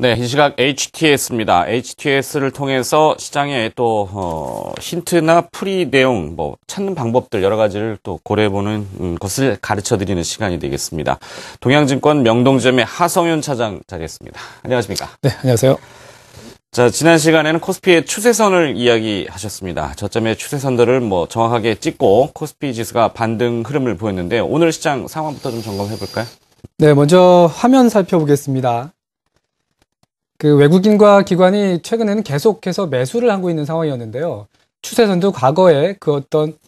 네, 이 시각 HTS입니다. HTS를 통해서 시장에 또 힌트나 풀이 내용, 찾는 방법들 여러 가지를 또 고려해보는 것을 가르쳐드리는 시간이 되겠습니다. 동양증권 명동점의 하성윤 차장 자리했습니다. 안녕하십니까? 네, 안녕하세요. 자, 지난 시간에는 코스피의 추세선을 이야기하셨습니다. 저점의 추세선들을 정확하게 찍고 코스피 지수가 반등 흐름을 보였는데 오늘 시장 상황부터 좀 점검해볼까요? 네, 먼저 화면 살펴보겠습니다. 외국인과 기관이 최근에는 계속해서 매수를 하고 있는 상황이었는데요. 추세선도 과거에 어떤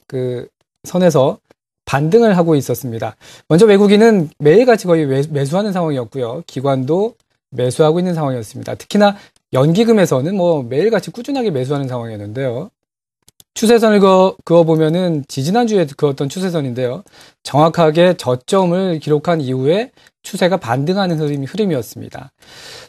선에서 반등을 하고 있었습니다. 먼저 외국인은 매일같이 거의 매수하는 상황이었고요. 기관도 매수하고 있는 상황이었습니다. 특히나 연기금에서는 매일같이 꾸준하게 매수하는 상황이었는데요. 추세선을 그어보면은 지지난주에 그었던 추세선인데요. 정확하게 저점을 기록한 이후에 추세가 반등하는 흐름이었습니다.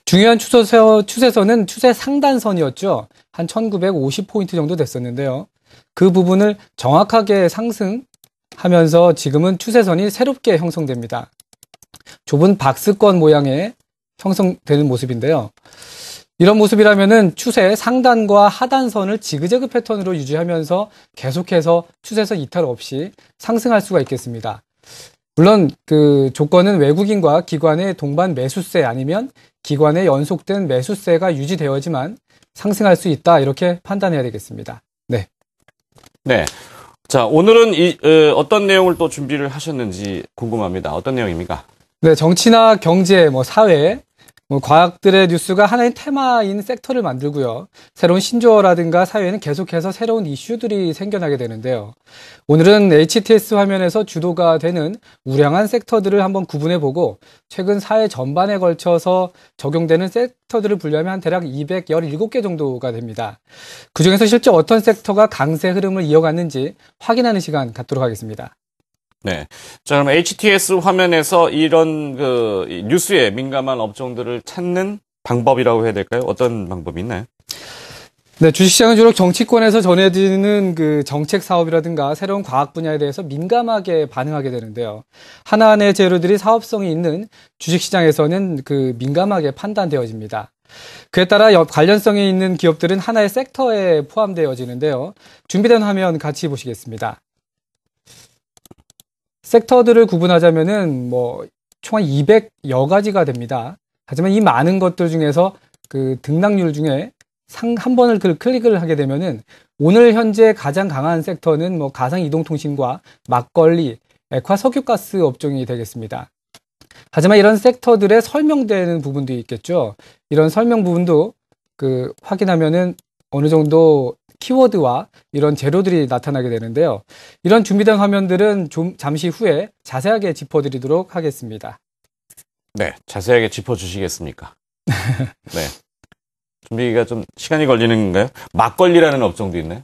중요한 추세선은 추세 상단선이었죠. 한 1950포인트 정도 됐었는데요. 그 부분을 정확하게 상승하면서 지금은 추세선이 새롭게 형성됩니다. 좁은 박스권 모양의 형성되는 모습인데요. 이런 모습이라면은 추세 상단과 하단선을 지그재그 패턴으로 유지하면서 계속해서 추세선 이탈 없이 상승할 수가 있겠습니다. 물론 조건은 외국인과 기관의 동반 매수세 아니면 기관의 연속된 매수세가 유지되어야지만 상승할 수 있다, 이렇게 판단해야 되겠습니다. 네. 네. 자, 오늘은 어떤 내용을 또 준비를 하셨는지 궁금합니다. 어떤 내용입니까? 네, 정치나 경제, 사회, 과학들의 뉴스가 하나의 테마인 섹터를 만들고요. 새로운 신조어라든가 사회에는 계속해서 새로운 이슈들이 생겨나게 되는데요. 오늘은 HTS 화면에서 주도가 되는 우량한 섹터들을 한번 구분해보고 최근 사회 전반에 걸쳐서 적용되는 섹터들을 분류하면 한 대략 217개 정도가 됩니다. 그중에서 실제 어떤 섹터가 강세 흐름을 이어갔는지 확인하는 시간 갖도록 하겠습니다. 네. 자, 그럼 HTS 화면에서 이런 뉴스에 민감한 업종들을 찾는 방법이라고 해야 될까요? 어떤 방법이 있나요? 네, 주식시장은 주로 정치권에서 전해지는 정책 사업이라든가 새로운 과학 분야에 대해서 민감하게 반응하게 되는데요. 하나하나의 재료들이 사업성이 있는 주식시장에서는 민감하게 판단되어집니다. 그에 따라 관련성이 있는 기업들은 하나의 섹터에 포함되어지는데요. 준비된 화면 같이 보시겠습니다. 섹터들을 구분하자면은 총 한 200여 가지가 됩니다. 하지만 이 많은 것들 중에서 등락률 중에 한 번을 클릭을 하게 되면은 오늘 현재 가장 강한 섹터는 가상이동통신과 막걸리, 액화 석유가스 업종이 되겠습니다. 하지만 이런 섹터들의 설명되는 부분도 있겠죠. 이런 설명 부분도 확인하면은 어느 정도 키워드와 이런 재료들이 나타나게 되는데요. 이런 준비된 화면들은 좀 잠시 후에 자세하게 짚어드리도록 하겠습니다. 네, 자세하게 짚어주시겠습니까? 네. 준비가 좀 시간이 걸리는 건가요? 막걸리라는 업종도 있나요?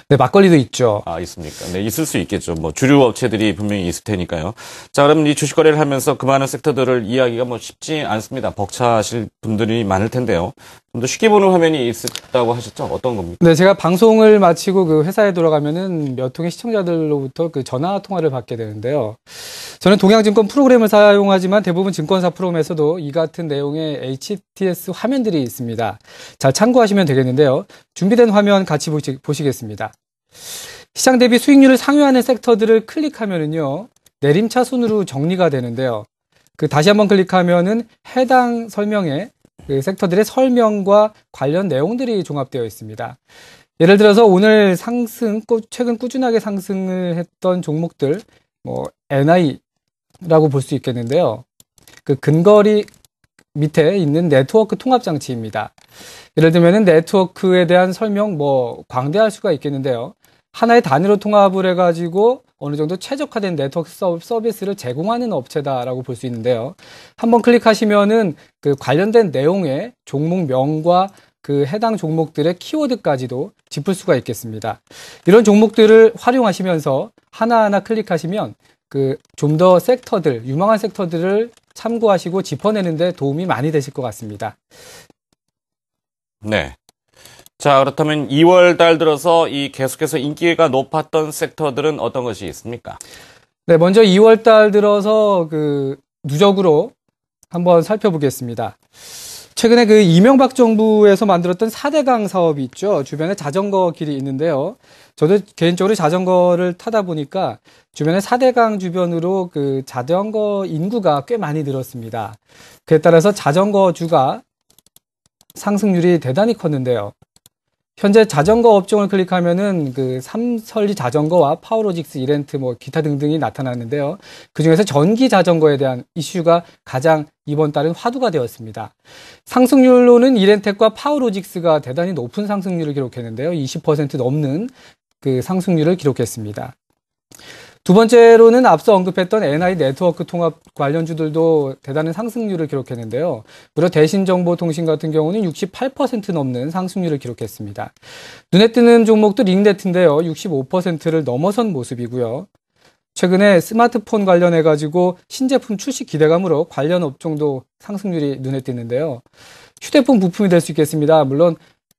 네, 막걸리도 있죠. 아, 있습니까? 네, 있을 수 있겠죠. 주류 업체들이 분명히 있을 테니까요. 자, 그럼 이 주식 거래를 하면서 그 많은 섹터들을 이해하기가 쉽지 않습니다. 벅차실 분들이 많을 텐데요. 좀 더 쉽게 보는 화면이 있다고 하셨죠? 어떤 겁니까? 네, 제가 방송을 마치고 회사에 돌아가면은 몇 통의 시청자들로부터 전화 통화를 받게 되는데요. 저는 동양증권 프로그램을 사용하지만 대부분 증권사 프로그램에서도 이 같은 내용의 HTS 화면들이 있습니다. 잘 참고하시면 되겠는데요. 준비된 화면 같이 보시겠습니다. 시장 대비 수익률을 상회하는 섹터들을 클릭하면은요, 내림차순으로 정리가 되는데요. 다시 한번 클릭하면은 해당 설명에 섹터들의 설명과 관련 내용들이 종합되어 있습니다. 예를 들어서 오늘 최근 꾸준하게 상승을 했던 종목들, NI라고 볼 수 있겠는데요. 근거리 밑에 있는 네트워크 통합장치입니다. 예를 들면 네트워크에 대한 설명 광대할 수가 있겠는데요. 하나의 단위로 통합을 해가지고 어느 정도 최적화된 네트워크 서비스를 제공하는 업체다라고 볼 수 있는데요. 한번 클릭하시면은 관련된 내용의 종목명과 해당 종목들의 키워드까지도 짚을 수가 있겠습니다. 이런 종목들을 활용하시면서 하나하나 클릭하시면 좀 더 유망한 섹터들을 참고하시고 짚어내는 데 도움이 많이 되실 것 같습니다. 네. 자, 그렇다면 2월 달 들어서 계속해서 인기가 높았던 섹터들은 어떤 것이 있습니까? 네, 먼저 2월 달 들어서 누적으로 한번 살펴보겠습니다. 최근에 그 이명박 정부에서 만들었던 4대강 사업이 있죠. 주변에 자전거 길이 있는데요. 저도 개인적으로 자전거를 타다 보니까 주변에 4대강 주변으로 그 자전거 인구가 꽤 많이 늘었습니다. 그에 따라서 자전거주가 상승률이 대단히 컸는데요. 현재 자전거 업종을 클릭하면은 그 삼설리 자전거와 파워로직스, 이렌트, 뭐 기타 등등이 나타나는데요. 그 중에서 전기 자전거에 대한 이슈가 가장 이번 달은 화두가 되었습니다. 상승률로는 이렌텍과 파워로직스가 대단히 높은 상승률을 기록했는데요. 20% 넘는 그 상승률을 기록했습니다. 두 번째로는 앞서 언급했던 NI 네트워크 통합 관련주들도 대단한 상승률을 기록했는데요. 무려 대신정보통신 같은 경우는 68% 넘는 상승률을 기록했습니다. 눈에 띄는 종목도 링네트인데요. 65%를 넘어선 모습이고요. 최근에 스마트폰 관련해가지고 신제품 출시 기대감으로 관련 업종도 상승률이 눈에 띄는데요. 휴대폰 부품이 될 수 있겠습니다. 물론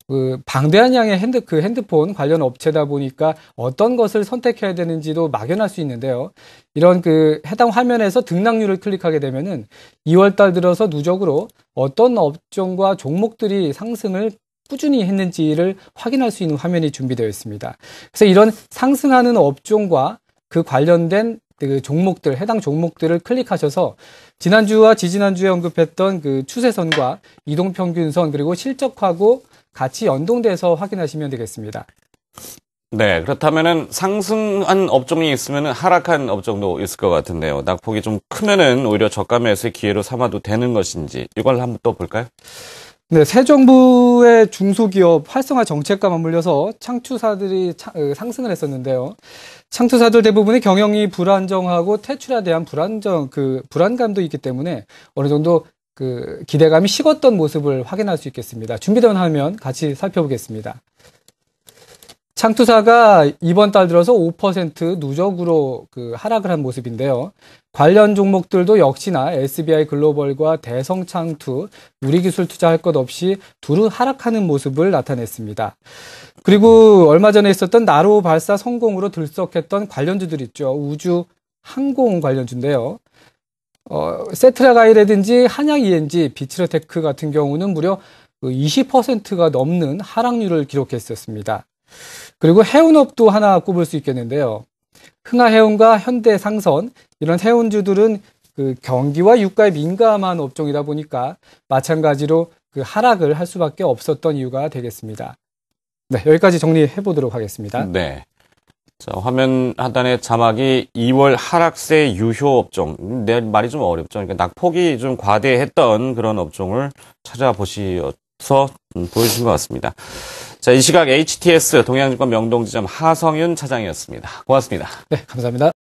그 방대한 양의 핸드폰 관련 업체다 보니까 어떤 것을 선택해야 되는지도 막연할 수 있는데요. 이런 그 해당 화면에서 등락률을 클릭하게 되면은 2월 달 들어서 누적으로 어떤 업종과 종목들이 상승을 꾸준히 했는지를 확인할 수 있는 화면이 준비되어 있습니다. 그래서 이런 상승하는 업종과 그 관련된 그 종목들, 해당 종목들을 클릭하셔서 지난주와 지지난주에 언급했던 그 추세선과 이동평균선 그리고 실적하고 같이 연동돼서 확인하시면 되겠습니다. 네, 그렇다면은 상승한 업종이 있으면은 하락한 업종도 있을 것 같은데요. 낙폭이 좀 크면은 오히려 저가 매수의 기회로 삼아도 되는 것인지 이걸 한번 또 볼까요? 네, 새 정부의 중소기업 활성화 정책과 맞물려서 창투사들이 상승을 했었는데요. 창투사들 대부분의 경영이 불안정하고 퇴출에 대한 불안감도 있기 때문에 어느 정도 그 기대감이 식었던 모습을 확인할 수 있겠습니다. 준비된 화면 같이 살펴보겠습니다. 창투사가 이번 달 들어서 5% 누적으로 그 하락을 한 모습인데요. 관련 종목들도 역시나 SBI 글로벌과 대성창투, 우리기술 투자할 것 없이 두루 하락하는 모습을 나타냈습니다. 그리고 얼마 전에 있었던 나로 발사 성공으로 들썩했던 관련주들 있죠. 우주 항공 관련주인데요. 세트라가이라든지 한양 ENG, 비츠르테크 같은 경우는 무려 20%가 넘는 하락률을 기록했었습니다. 그리고 해운업도 하나 꼽을 수 있겠는데요. 흥하해운과 현대상선, 이런 해운주들은 그 경기와 유가에 민감한 업종이다 보니까 마찬가지로 그 하락을 할 수밖에 없었던 이유가 되겠습니다. 네, 여기까지 정리해 보도록 하겠습니다. 네. 자, 화면 하단의 자막이 2월 하락세 유효 업종. 내 말이 좀 어렵죠. 그러니까 낙폭이 좀 과대했던 그런 업종을 찾아보셔서 보여주신 것 같습니다. 자, 이 시각 HTS 동양증권 명동지점 하성윤 차장이었습니다. 고맙습니다. 네, 감사합니다.